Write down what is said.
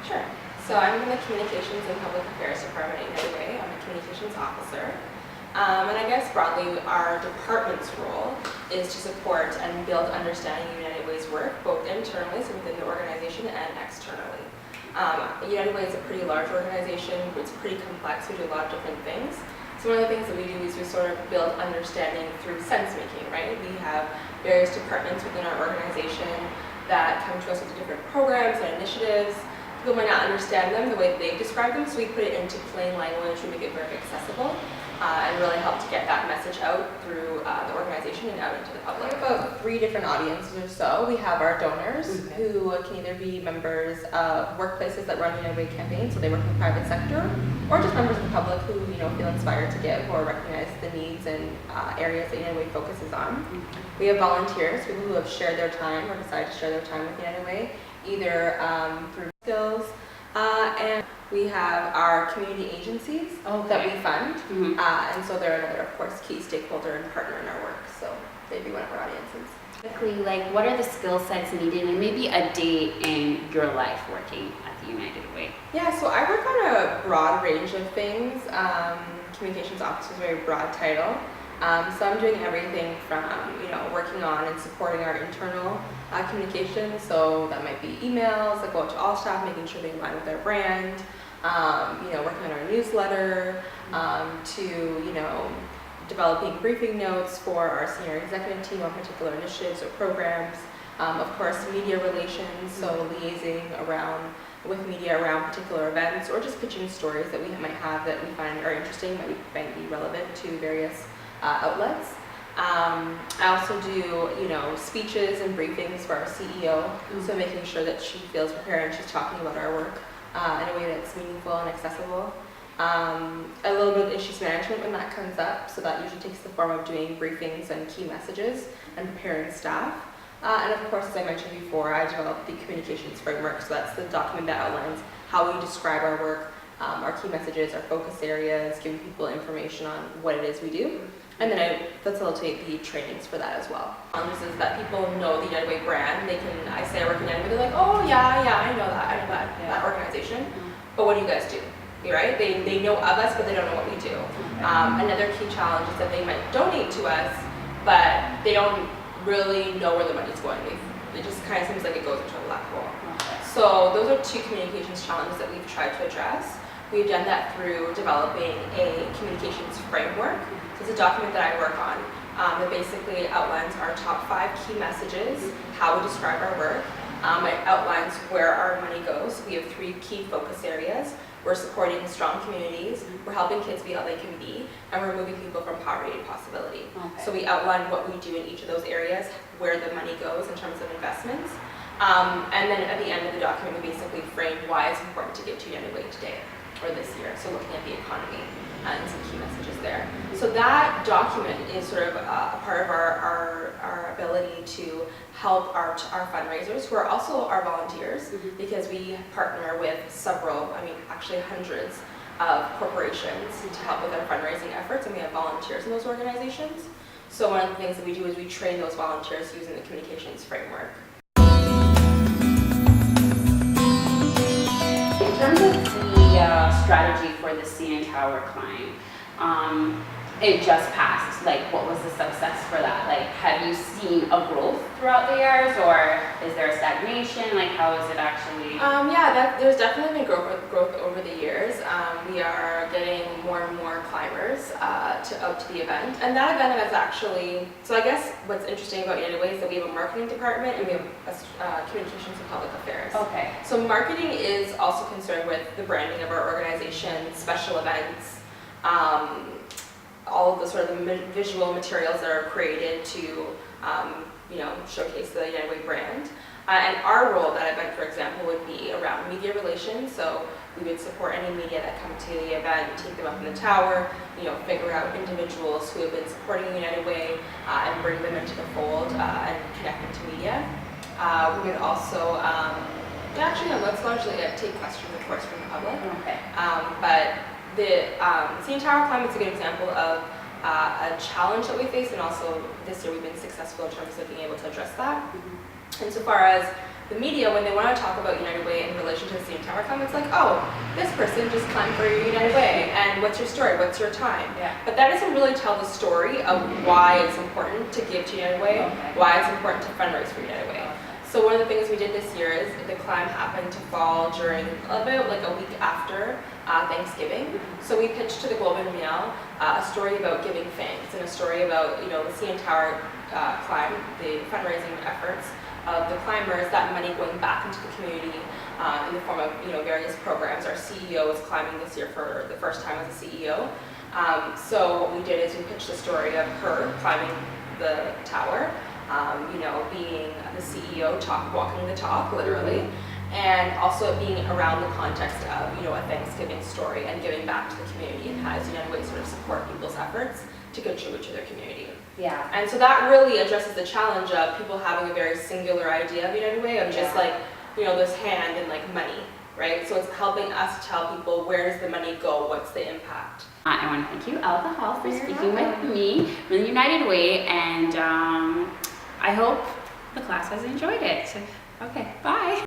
Sure. So I'm in the Communications and Public Affairs Department at United Way. I'm a Communications Officer. And I guess broadly, our department's role is to support and build understanding of United Way's work, both internally, so within the organization, and externally. United Way is a pretty large organization. It's pretty complex. We do a lot of different things. So one of the things that we do is we sort of build understanding through sense making, right? We have various departments within our organization that come to us with different programs and initiatives. People might not understand them the way that they've described them, so we put it into plain language, we make it very accessible, and really help to get that message out through the organization and out into the public. We have about 3 different audiences or so. We have our donors, who can either be members of workplaces that run United Way campaigns, so they work in the private sector, or just members of the public who feel inspired to give or recognize the needs and areas that United Way focuses on. We have volunteers, people who have shared their time or decided to share their time with United Way, either through skills, and we have our community agencies that we fund, and so they're another, of course, key stakeholder and partner in our work, so they'd be one of our audiences. Typically, like, what are the skill sets needed and maybe a day in your life working at the United Way? Yeah, so I work on a broad range of things. Communications officer is a very broad title. So I'm doing everything from, working on and supporting our internal communications. So that might be emails that go out to all staff, making sure they align with our brand, working on our newsletter, to, developing briefing notes for our senior executive team on particular initiatives or programs. Of course, media relations, so liaising with media around particular events, or just pitching stories that we might have that we find are interesting, that we might be relevant to various outlets. I also do, speeches and briefings for our CEO, so making sure that she feels prepared and she's talking about our work in a way that's meaningful and accessible. A little bit of issues management when that comes up, so that usually takes the form of doing briefings and key messages and preparing staff. And of course, as I mentioned before, I developed the communications framework, so that's the document that outlines how we describe our work, our key messages, our focus areas, giving people information on what it is we do. And then I facilitate the trainings for that as well. This is that people know the United Way brand. I say I work in United Way, they're like, oh yeah, I know that organization. But what do you guys do? Right? They know of us, but they don't know what we do. Another key challenge is that they might donate to us, but they don't really know where the money's going. It just kind of seems like it goes into a black hole. So those are 2 communications challenges that we've tried to address. We've done that through developing a communications framework. So it's a document that I work on that basically outlines our top 5 key messages, how we describe our work. It outlines where our money goes. We have 3 key focus areas. We're supporting strong communities, we're helping kids be how they can be, and we're moving people from poverty to possibility. So we outline what we do in each of those areas, where the money goes in terms of investments. And then at the end of the document, we basically frame why it's important to give to United Way today, or this year. So looking at the economy and some key messages there. So that document is sort of a part of our ability to help our fundraisers, who are also our volunteers, because we partner with several, actually hundreds of corporations to help with our fundraising efforts, and we have volunteers in those organizations. So one of the things that we do is we train those volunteers using the communications framework. In terms of the strategy for the CN Tower climb, it just passed. Like, what was the success for that? Like, have you seen a growth throughout the years, or is there a stagnation? Like, how is it actually? There's definitely been growth over the years. We are getting more and more climbers out to the event, and that event is actually. So I guess what's interesting about United Way is that we have a marketing department and we have a communications and public affairs. Okay. So marketing is also concerned with the branding of our organization, special events. All of the sort of the visual materials that are created to, showcase the United Way brand. And our role at that event, for example, would be around media relations. So we would support any media that come to the event, take them up in the tower, figure out individuals who have been supporting the United Way and bring them into the fold and connect them to media. We would also, let's largely take questions, of course, from the public. Okay. But the CN Tower climb is a good example of a challenge that we face, and also this year we've been successful in terms of being able to address that. Insofar as the media, when they want to talk about United Way in relation to the CN Tower climb, it's like, oh, this person just climbed for United Way, and what's your story, what's your time? Yeah. But that doesn't really tell the story of why it's important to give to United Way, why it's important to fundraise for United Way. So one of the things we did this year is the climb happened to fall during about like a week after Thanksgiving. So we pitched to the Globe and Mail a story about giving thanks and a story about the CN Tower climb, the fundraising efforts of the climbers, that money going back into the community in the form of various programs. Our CEO is climbing this year for the first time as a CEO. So what we did is we pitched the story of her climbing the tower, being the CEO, walking the talk, literally, and also being around the context of a Thanksgiving story and giving back to the community, and how does United Way sort of support people's efforts to contribute to their community. Yeah. And so that really addresses the challenge of people having a very singular idea of United Way, of just like, this hand and like money, right? So it's helping us tell people, where does the money go, what's the impact? I want to thank you, Alcohol, for speaking with me from the United Way, and I hope the class has enjoyed it. Okay, bye.